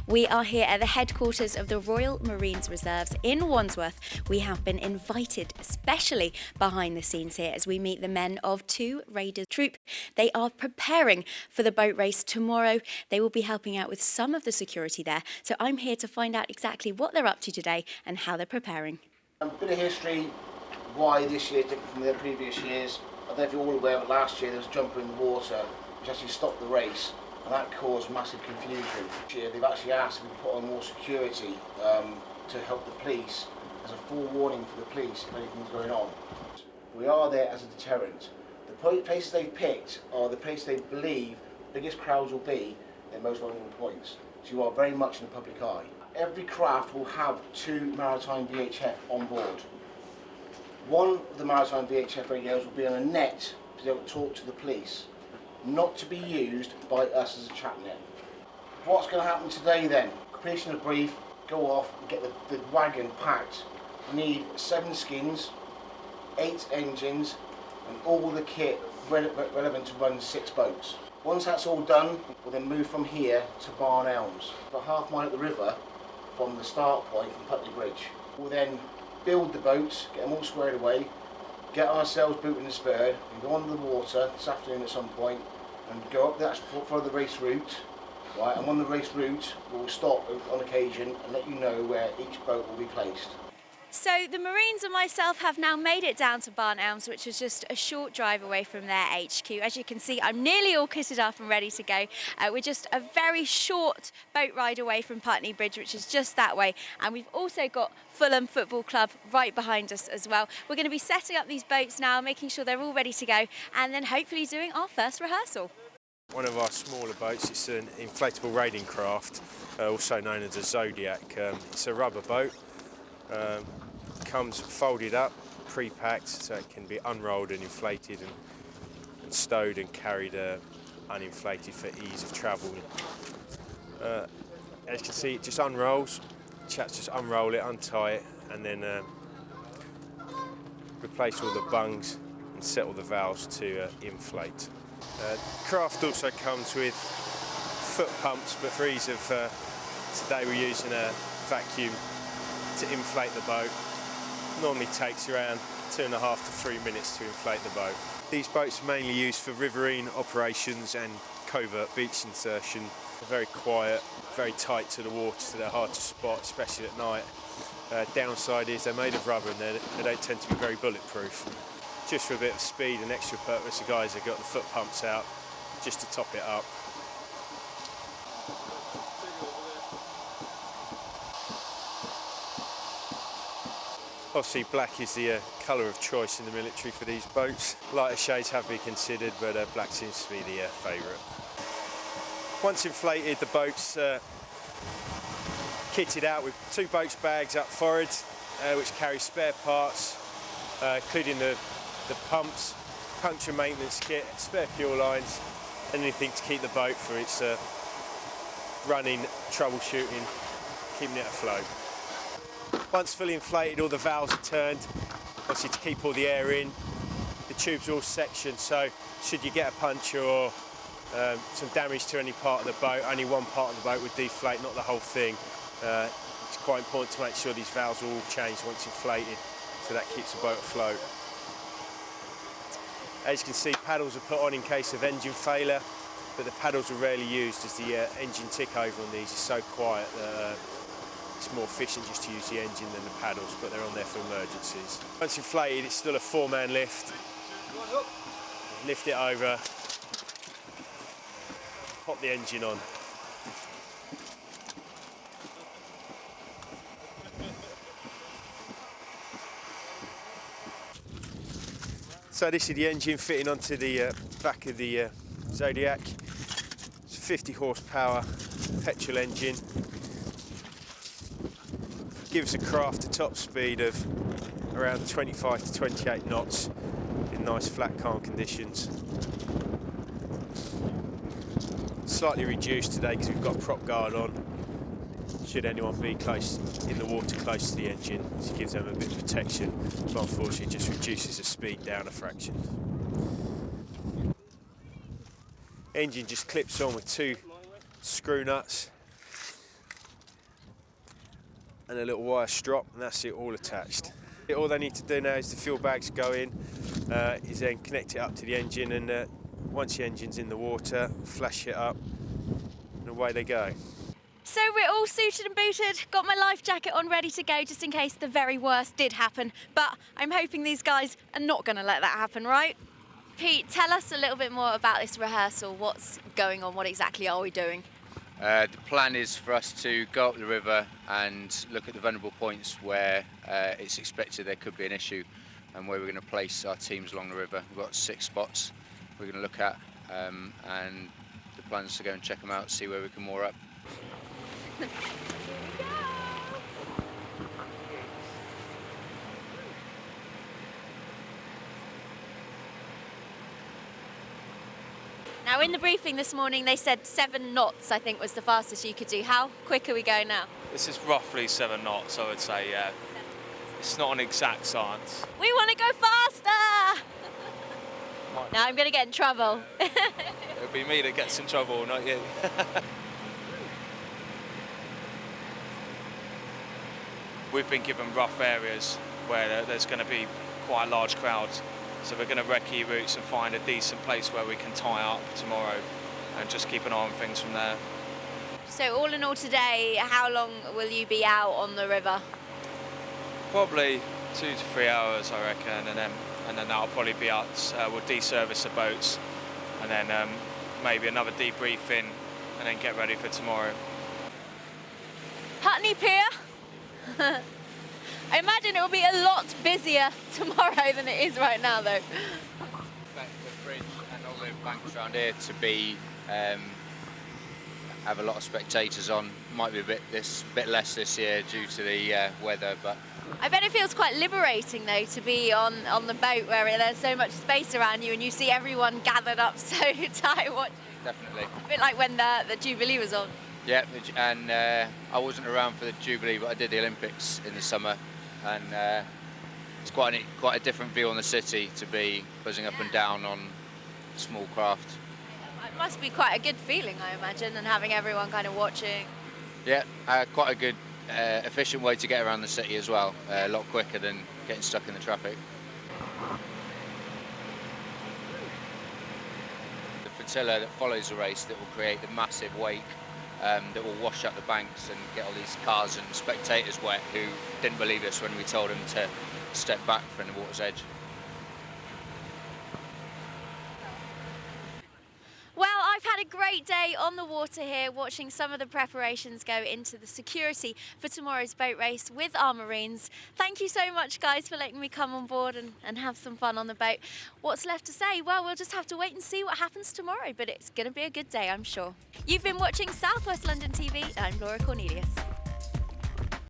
We are here at the headquarters of the Royal Marines Reserves in Wandsworth. We have been invited especially behind the scenes here as we meet the men of 2 Raiders Troop. They are preparing for the boat race tomorrow. They will be helping out with some of the security there. So I'm here to find out exactly what they're up to today and how they're preparing. A bit of history, why this year is different from the previous years. I don't know if you're all aware, but last year there was a jumper in the water which actually stopped the race, and that caused massive confusion. This year they've actually asked if we put on more security to help the police, as a forewarning for the police if anything's going on. We are there as a deterrent. The places they've picked are the places they believe the biggest crowds will be in most vulnerable points. So you are very much in the public eye. Every craft will have 2 maritime VHF on board. One of the maritime VHF radios will be on a net to be able to talk to the police, not to be used by us as a trap net. What's going to happen today then? Completion of brief, go off and get the wagon packed. We need 7 skins, 8 engines and all the kit relevant to run 6 boats. Once that's all done, we'll then move from here to Barn Elms, about half mile up the river from the start point from Putney Bridge. We'll then build the boats, get them all squared away, get ourselves booted and spurred, and go on the water this afternoon at some point, and go up that for the race route. Right, and on the race route, we'll stop on occasion and let you know where each boat will be placed. So the Marines and myself have now made it down to Barn Elms, which was just a short drive away from their HQ. As you can see, I'm nearly all kitted up and ready to go. We're just a very short boat ride away from Putney Bridge, which is just that way. And we've also got Fulham Football Club right behind us as well. We're going to be setting up these boats now, making sure they're all ready to go, and then hopefully doing our first rehearsal. One of our smaller boats, it's an inflatable raiding craft, also known as a Zodiac. It's a rubber boat. Comes folded up, pre-packed, so it can be unrolled and inflated and stowed and carried uninflated for ease of travel. As you can see, it just unrolls. Chaps just unroll it, untie it, and then replace all the bungs and set all the valves to inflate. The craft also comes with foot pumps, but for ease of today we're using a vacuum to inflate the boat. Normally takes around 2.5 to 3 minutes to inflate the boat. These boats are mainly used for riverine operations and covert beach insertion. They're very quiet, very tight to the water, so they're hard to spot, especially at night. Downside is they're made of rubber and they don't tend to be very bulletproof. Just for a bit of speed and extra purpose, the guys have got the foot pumps out just to top it up. Obviously black is the colour of choice in the military for these boats. Lighter shades have been considered, but black seems to be the favourite. Once inflated, the boat's kitted out with 2 boats bags up forward, which carry spare parts, including the pumps, puncture maintenance kit, spare fuel lines, and anything to keep the boat for its running, troubleshooting, keeping it afloat. Once fully inflated, all the valves are turned, obviously to keep all the air in. The tubes are all sectioned, so should you get a puncture or some damage to any part of the boat, only one part of the boat would deflate, not the whole thing. It's quite important to make sure these valves are all changed once inflated, so that keeps the boat afloat. As you can see, paddles are put on in case of engine failure, but the paddles are rarely used as the engine tick over on these is so quiet that it's more efficient just to use the engine than the paddles, but they're on there for emergencies. Once inflated, it's still a 4-man lift. Lift it over, pop the engine on. So this is the engine fitting onto the back of the Zodiac. It's a 50 horsepower petrol engine. Gives the craft a top speed of around 25 to 28 knots in nice flat calm conditions. Slightly reduced today because we've got prop guard on, should anyone be close in the water close to the engine. It gives them a bit of protection, but unfortunately it just reduces the speed down a fraction. Engine just clips on with 2 screw nuts. and a little wire strop, and that's it, all attached. All they need to do now is the fuel bags go in, is then connect it up to the engine, and once the engine's in the water, flash it up, and away they go. So we're all suited and booted, got my life jacket on ready to go just in case the very worst did happen, but I'm hoping these guys are not going to let that happen, right? Pete, tell us a little bit more about this rehearsal. What's going on? What exactly are we doing? The plan is for us to go up the river and look at the vulnerable points where it's expected there could be an issue, and where we're going to place our teams along the river. We've got 6 spots we're going to look at, and the plan is to go and check them out, see where we can moor up. Now, in the briefing this morning, they said 7 knots, I think, was the fastest you could do. How quick are we going now? This is roughly 7 knots, I would say, yeah. It's not an exact science. We want to go faster! Now I'm going to get in trouble. It'll be me that gets in trouble, not you. We've been given rough areas where there's going to be quite large crowds. So we're going to recce routes and find a decent place where we can tie up tomorrow and just keep an eye on things from there. So all in all today, how long will you be out on the river? Probably 2 to 3 hours, I reckon, and then that'll probably be us. We'll deservice the boats, and then maybe another debriefing, and then get ready for tomorrow. Putney Pier? I imagine it will be a lot busier tomorrow than it is right now, though. Expect the bridge and all the banks around here to be have a lot of spectators on. Might be a bit less this year due to the weather, but I bet it feels quite liberating, though, to be on the boat where there's so much space around you and you see everyone gathered up so tight. definitely. A bit like when the Jubilee was on. Yeah, and I wasn't around for the Jubilee, but I did the Olympics in the summer, and it's quite a different view on the city to be buzzing up and down on small craft. It must be quite a good feeling, I imagine, and having everyone kind of watching. Yeah, quite a good, efficient way to get around the city as well. A lot quicker than getting stuck in the traffic. The flotilla that follows the race that will create the massive wake that will wash up the banks and get all these cars and spectators wet who didn't believe us when we told them to step back from the water's edge. Well, I've had a great day on the water here, watching some of the preparations go into the security for tomorrow's boat race with our Marines. Thank you so much, guys, for letting me come on board and have some fun on the boat. What's left to say? Well, we'll just have to wait and see what happens tomorrow, but it's going to be a good day, I'm sure. You've been watching South West London TV. I'm Laura Cornelius.